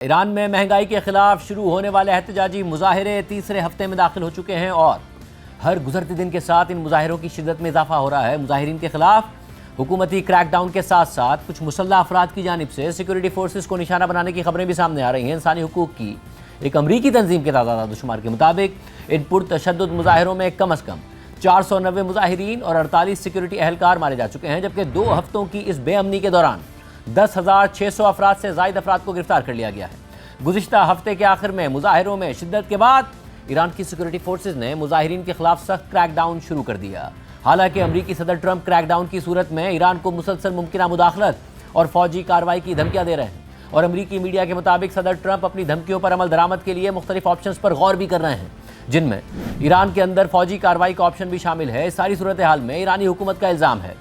ایران میں مہنگائی کے خلاف شروع ہونے والے احتجاجی مظاہرے تیسرے ہفتے میں داخل ہو چکے ہیں اور ہر گزرتے دن کے ساتھ ان مظاہروں کی شدت میں اضافہ ہو رہا ہے۔ مظاہرین کے خلاف حکومتی کریک ڈاؤن کے ساتھ ساتھ کچھ مسلح افراد کی جانب سے سیکورٹی فورسز کو نشانہ بنانے کی خبریں بھی سامنے آ رہی ہیں۔ انسانی حقوق کی ایک امریکی تنظیم کے تازہ شمار کے مطابق ان پرتشدد مظاہروں میں کم از کم 490 مظاہرین اور 48 سیکورٹی اہلکار مارے جا چکے ہیں، جبکہ 2 ہفتوں کی اس بے امنی کے دوران 10,600 افراد سے زائد افراد کو گرفتار کر لیا گیا ہے۔ گزشتہ ہفتے کے آخر میں مظاہروں میں شدت کے بعد ایران کی سیکورٹی فورسز نے مظاہرین کے خلاف سخت کریک ڈاؤن شروع کر دیا۔ حالانکہ امریکی صدر ٹرمپ کریک ڈاؤن کی صورت میں ایران کو مسلسل ممکنہ مداخلت اور فوجی کارروائی کی دھمکیاں دے رہے ہیں، اور امریکی میڈیا کے مطابق صدر ٹرمپ اپنی دھمکیوں پر عمل درآمد کے لیے مختلف آپشنز پر غور بھی کر رہے ہیں، جن میں ایران کے اندر فوجی کارروائی کا آپشن بھی شامل ہے۔ اس ساری صورتحال میں ایرانی حکومت کا الزام ہے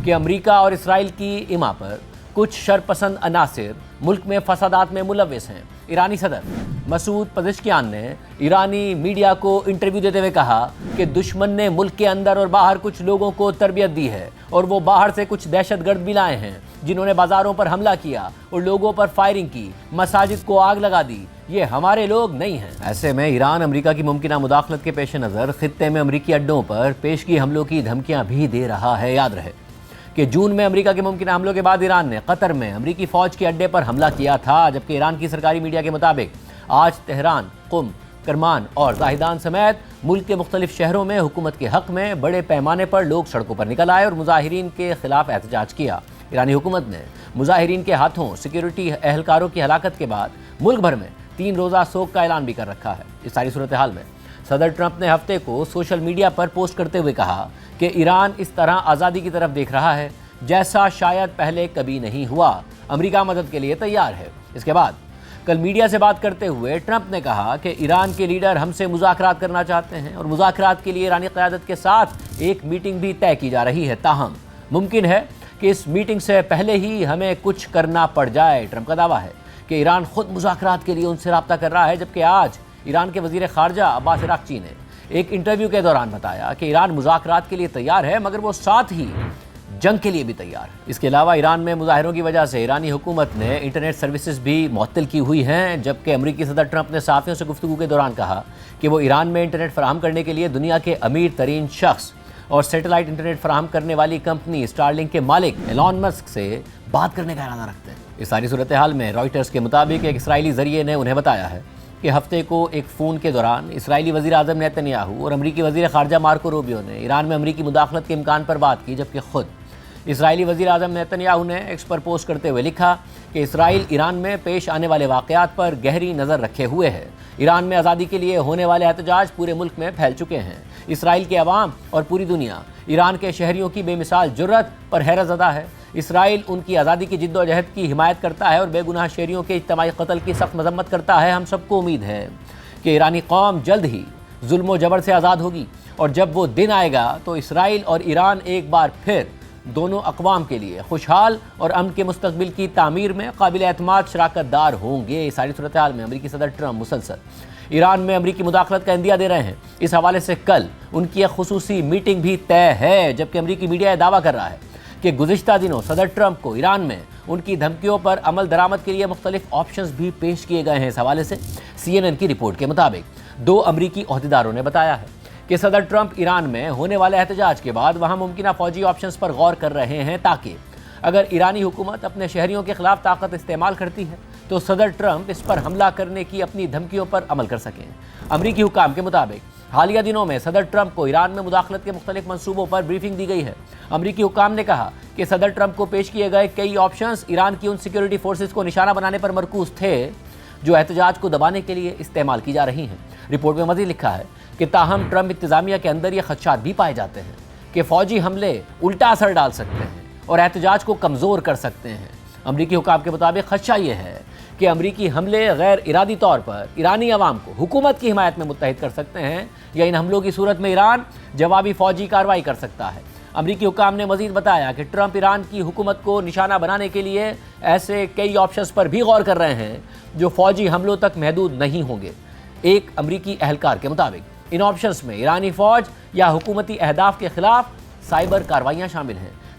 کہ امریکہ اور اسرائیل کی اماں پر کچھ شرپسند عناصر ملک میں فسادات میں ملوث ہیں۔ ایرانی صدر مسعود پزشکیان نے ایرانی میڈیا کو انٹرویو دیتے ہوئے کہا کہ دشمن نے ملک کے اندر اور باہر کچھ لوگوں کو تربیت دی ہے، اور وہ باہر سے کچھ دہشت گرد بھی لائے ہیں جنہوں نے بازاروں پر حملہ کیا اور لوگوں پر فائرنگ کی، مساجد کو آگ لگا دی۔ یہ ہمارے لوگ نہیں ہیں۔ ایسے میں ایران امریکہ کی ممکنہ مداخلت کے پیش نظر خطے میں امریکی اڈوں پر پیشگی حملوں کی دھمکیاں بھی دے رہا ہے۔ یاد رہے کہ جون میں امریکہ کے ممکنہ حملوں کے بعد ایران نے قطر میں امریکی فوج کے اڈے پر حملہ کیا تھا، جبکہ ایران کی سرکاری میڈیا کے مطابق آج تہران، قم، کرمان اور زاہدان سمیت ملک کے مختلف شہروں میں حکومت کے حق میں بڑے پیمانے پر لوگ سڑکوں پر نکل آئے اور مظاہرین کے خلاف احتجاج کیا۔ ایرانی حکومت نے مظاہرین کے ہاتھوں سیکورٹی اہلکاروں کی ہلاکت کے بعد ملک بھر میں 3 روزہ سوگ کا اعلان بھی کر رکھا ہے۔ اس ساری صورتحال میں صدر ٹرمپ نے ہفتے کو سوشل میڈیا پر پوسٹ کرتے ہوئے کہا کہ ایران اس طرح آزادی کی طرف دیکھ رہا ہے جیسا شاید پہلے کبھی نہیں ہوا۔ امریکہ مدد کے لیے تیار ہے۔ اس کے بعد کل میڈیا سے بات کرتے ہوئے ٹرمپ نے کہا کہ ایران کے لیڈر ہم سے مذاکرات کرنا چاہتے ہیں اور مذاکرات کے لیے ایرانی قیادت کے ساتھ ایک میٹنگ بھی طے کی جا رہی ہے، تاہم ممکن ہے کہ اس میٹنگ سے پہلے ہی ہمیں کچھ کرنا پڑ جائے۔ ٹرمپ کا دعویٰ ہے کہ ایران خود مذاکرات کے لیے ان سے رابطہ کر رہا ہے، جبکہ آج ایران کے وزیر خارجہ عباس عراقچی نے ایک انٹرویو کے دوران بتایا کہ ایران مذاکرات کے لیے تیار ہے، مگر وہ ساتھ ہی جنگ کے لیے بھی تیار ہے۔ اس کے علاوہ ایران میں مظاہروں کی وجہ سے ایرانی حکومت نے انٹرنیٹ سروسز بھی معطل کی ہوئی ہیں، جبکہ امریکی صدر ٹرمپ نے صحافیوں سے گفتگو کے دوران کہا کہ وہ ایران میں انٹرنیٹ فراہم کرنے کے لیے دنیا کے امیر ترین شخص اور سیٹلائٹ انٹرنیٹ فراہم کرنے والی کمپنی اسٹارلنک کے مالک ایلون مسک سے بات کرنے کا ارادہ رکھتے ہیں۔ اس ساری صورتحال میں رائٹرز کے مطابق ایک اسرائیلی ذریعے نے انہیں بتایا ہے کہ ہفتے کو ایک فون کے دوران اسرائیلی وزیر اعظم نیتن یاہو اور امریکی وزیر خارجہ مارکو روبیو نے ایران میں امریکی مداخلت کے امکان پر بات کی، جبکہ خود اسرائیلی وزیر اعظم نیتن یاہو نے ایکس پر پوسٹ کرتے ہوئے لکھا کہ اسرائیل ایران میں پیش آنے والے واقعات پر گہری نظر رکھے ہوئے ہے۔ ایران میں آزادی کے لیے ہونے والے احتجاج پورے ملک میں پھیل چکے ہیں۔ اسرائیل کے عوام اور پوری دنیا ایران کے شہریوں کی بے مثال جرأت پر حیرت زدہ ہے۔ اسرائیل ان کی آزادی کی جد و جہد کی حمایت کرتا ہے اور بے گناہ شہریوں کے اجتماعی قتل کی سخت مذمت کرتا ہے۔ ہم سب کو امید ہے کہ ایرانی قوم جلد ہی ظلم و جبر سے آزاد ہوگی، اور جب وہ دن آئے گا تو اسرائیل اور ایران ایک بار پھر دونوں اقوام کے لیے خوشحال اور امن کے مستقبل کی تعمیر میں قابل اعتماد شراکت دار ہوں گے۔ اس ساری صورتحال میں امریکی صدر ٹرمپ مسلسل ایران میں امریکی مداخلت کا عندیہ دے رہے ہیں۔ اس حوالے سے کل ان کی ایک خصوصی میٹنگ بھی طے ہے، جبکہ امریکی میڈیا یہ دعویٰ کر رہا ہے کہ گزشتہ دنوں صدر ٹرمپ کو ایران میں ان کی دھمکیوں پر عمل درآمد کے لیے مختلف آپشنز بھی پیش کیے گئے ہیں۔ اس حوالے سے CNN کی رپورٹ کے مطابق 2 امریکی عہدیداروں نے بتایا ہے کہ صدر ٹرمپ ایران میں ہونے والے احتجاج کے بعد وہاں ممکنہ فوجی آپشنز پر غور کر رہے ہیں، تاکہ اگر ایرانی حکومت اپنے شہریوں کے خلاف طاقت استعمال کرتی ہے تو صدر ٹرمپ اس پر حملہ کرنے کی اپنی دھمکیوں پر عمل کر سکیں۔ امریکی حکام کے مطابق حالیہ دنوں میں صدر ٹرمپ کو ایران میں مداخلت کے مختلف منصوبوں پر بریفنگ دی گئی ہے۔ امریکی حکام نے کہا کہ صدر ٹرمپ کو پیش کیے گئے کئی آپشنز ایران کی ان سیکورٹی فورسز کو نشانہ بنانے پر مرکوز تھے جو احتجاج کو دبانے کے لیے استعمال کی جا رہی ہیں۔ رپورٹ میں مزید لکھا ہے کہ تاہم ٹرمپ انتظامیہ کے اندر یہ خدشات بھی پائے جاتے ہیں کہ فوجی حملے الٹا اثر ڈال سکتے ہیں اور احتجاج کو کمزور کر سکتے ہیں۔ امریکی حکام کے مطابق خدشہ یہ ہے کہ امریکی حملے غیر ارادی طور پر ایرانی عوام کو حکومت کی حمایت میں متحد کر سکتے ہیں، یا ان حملوں کی صورت میں ایران جوابی فوجی کارروائی کر سکتا ہے۔ امریکی حکام نے مزید بتایا کہ ٹرمپ ایران کی حکومت کو نشانہ بنانے کے لیے ایسے کئی آپشنز پر بھی غور کر رہے ہیں جو فوجی حملوں تک محدود نہیں ہوں گے۔ ایک امریکی اہلکار کے مطابق ان آپشنز میں ایرانی فوج یا حکومتی اہداف کے خلاف سائبر کارروائیاں شامل ہیں،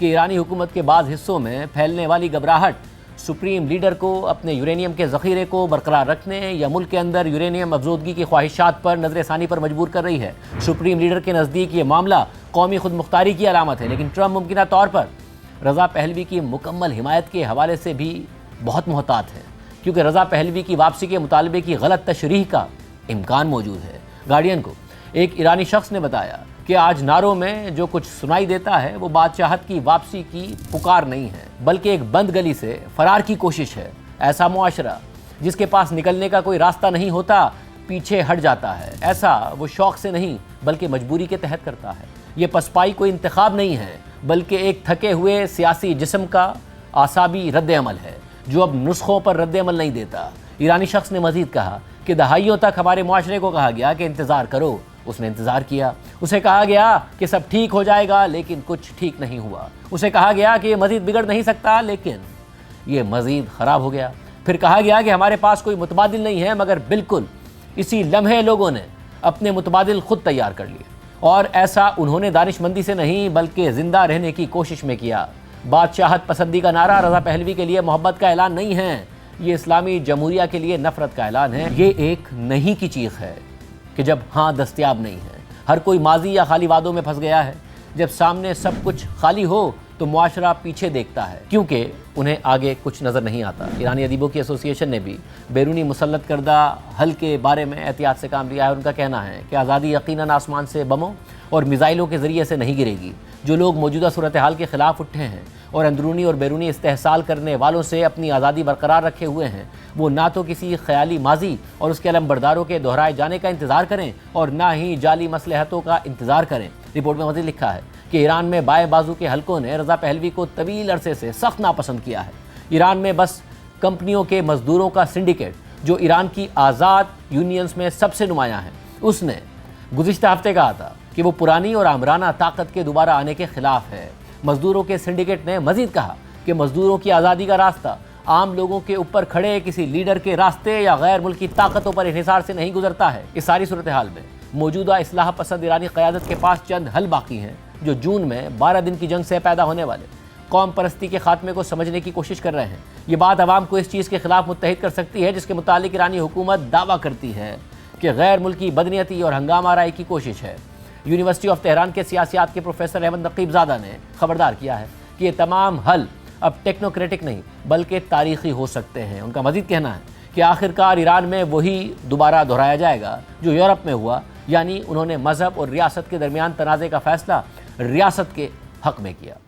کہ ایرانی حکومت کے بعض حصوں میں پھیلنے والی گھبراہٹ سپریم لیڈر کو اپنے یورینیم کے ذخیرے کو برقرار رکھنے یا ملک کے اندر یورینیم افزودگی کی خواہشات پر نظر ثانی پر مجبور کر رہی ہے۔ سپریم لیڈر کے نزدیک یہ معاملہ قومی خود مختاری کی علامت ہے، لیکن ٹرمپ ممکنہ طور پر رضا پہلوی کی مکمل حمایت کے حوالے سے بھی بہت محتاط ہے، کیونکہ رضا پہلوی کی واپسی کے مطالبے کی غلط تشریح کا امکان موجود ہے۔ گارڈین کو ایک ایرانی شخص نے بتایا کہ آج نعروں میں جو کچھ سنائی دیتا ہے وہ بادشاہت کی واپسی کی پکار نہیں ہے، بلکہ ایک بند گلی سے فرار کی کوشش ہے۔ ایسا معاشرہ جس کے پاس نکلنے کا کوئی راستہ نہیں ہوتا پیچھے ہٹ جاتا ہے، ایسا وہ شوق سے نہیں بلکہ مجبوری کے تحت کرتا ہے۔ یہ پسپائی کوئی انتخاب نہیں ہے، بلکہ ایک تھکے ہوئے سیاسی جسم کا اعصابی رد عمل ہے جو اب نسخوں پر رد عمل نہیں دیتا۔ ایرانی شخص نے مزید کہا کہ دہائیوں تک ہمارے معاشرے کو کہا گیا کہ انتظار کرو، اس نے انتظار کیا۔ اسے کہا گیا کہ سب ٹھیک ہو جائے گا، لیکن کچھ ٹھیک نہیں ہوا۔ اسے کہا گیا کہ یہ مزید بگڑ نہیں سکتا، لیکن یہ مزید خراب ہو گیا۔ پھر کہا گیا کہ ہمارے پاس کوئی متبادل نہیں ہے، مگر بالکل اسی لمحے لوگوں نے اپنے متبادل خود تیار کر لیے، اور ایسا انہوں نے دانش مندی سے نہیں بلکہ زندہ رہنے کی کوشش میں کیا۔ بادشاہت پسندی کا نعرہ رضا پہلوی کے لیے محبت کا اعلان نہیں ہے، یہ اسلامی جمہوریہ کے لیے نفرت کا اعلان ہے۔ یہ ایک نہیں کی چیخ ہے کہ جب ہاں دستیاب نہیں ہے، ہر کوئی ماضی یا خالی وعدوں میں پھنس گیا ہے۔ جب سامنے سب کچھ خالی ہو تو معاشرہ پیچھے دیکھتا ہے، کیونکہ انہیں آگے کچھ نظر نہیں آتا۔ ایرانی ادیبوں کی ایسوسی ایشن نے بھی بیرونی مسلط کردہ حل کے بارے میں احتیاط سے کام لیا ہے۔ ان کا کہنا ہے کہ آزادی یقیناً آسمان سے بموں اور میزائلوں کے ذریعے سے نہیں گرے گی۔ جو لوگ موجودہ صورتحال کے خلاف اٹھے ہیں اور اندرونی اور بیرونی استحصال کرنے والوں سے اپنی آزادی برقرار رکھے ہوئے ہیں، وہ نہ تو کسی خیالی ماضی اور اس کے علمبرداروں کے دہرائے جانے کا انتظار کریں اور نہ ہی جعلی مصلحتوں کا انتظار کریں۔ رپورٹ میں مزید لکھا ہے کہ ایران میں بائیں بازو کے حلقوں نے رضا پہلوی کو طویل عرصے سے سخت ناپسند کیا ہے۔ ایران میں بس کمپنیوں کے مزدوروں کا سنڈیکیٹ جو ایران کی آزاد یونینز میں سب سے نمایاں ہے، اس نے گزشتہ ہفتے کہا تھا کہ وہ پرانی اور آمرانہ طاقت کے دوبارہ آنے کے خلاف ہے۔ مزدوروں کے سنڈیکیٹ نے مزید کہا کہ مزدوروں کی آزادی کا راستہ عام لوگوں کے اوپر کھڑے کسی لیڈر کے راستے یا غیر ملکی طاقتوں پر انحصار سے نہیں گزرتا ہے۔ اس ساری صورتحال میں موجودہ اصلاح پسند ایرانی قیادت کے پاس چند حل باقی ہیں جو جون میں 12 دن کی جنگ سے پیدا ہونے والے قوم پرستی کے خاتمے کو سمجھنے کی کوشش کر رہے ہیں۔ یہ بات عوام کو اس چیز کے خلاف متحد کر سکتی ہے جس کے متعلق ایرانی حکومت دعویٰ کرتی ہے کہ غیر ملکی بدنیتی اور ہنگامہ آرائی کی کوشش ہے۔ یونیورسٹی آف تہران کے سیاسیات کے پروفیسر احمد نقیب زادہ نے خبردار کیا ہے کہ یہ تمام حل اب ٹیکنوکریٹک نہیں بلکہ تاریخی ہو سکتے ہیں۔ ان کا مزید کہنا ہے کہ آخرکار ایران میں وہی دوبارہ دہرایا جائے گا جو یورپ میں ہوا، یعنی انہوں نے مذہب اور ریاست کے درمیان تنازع کا فیصلہ ریاست کے حق میں کیا۔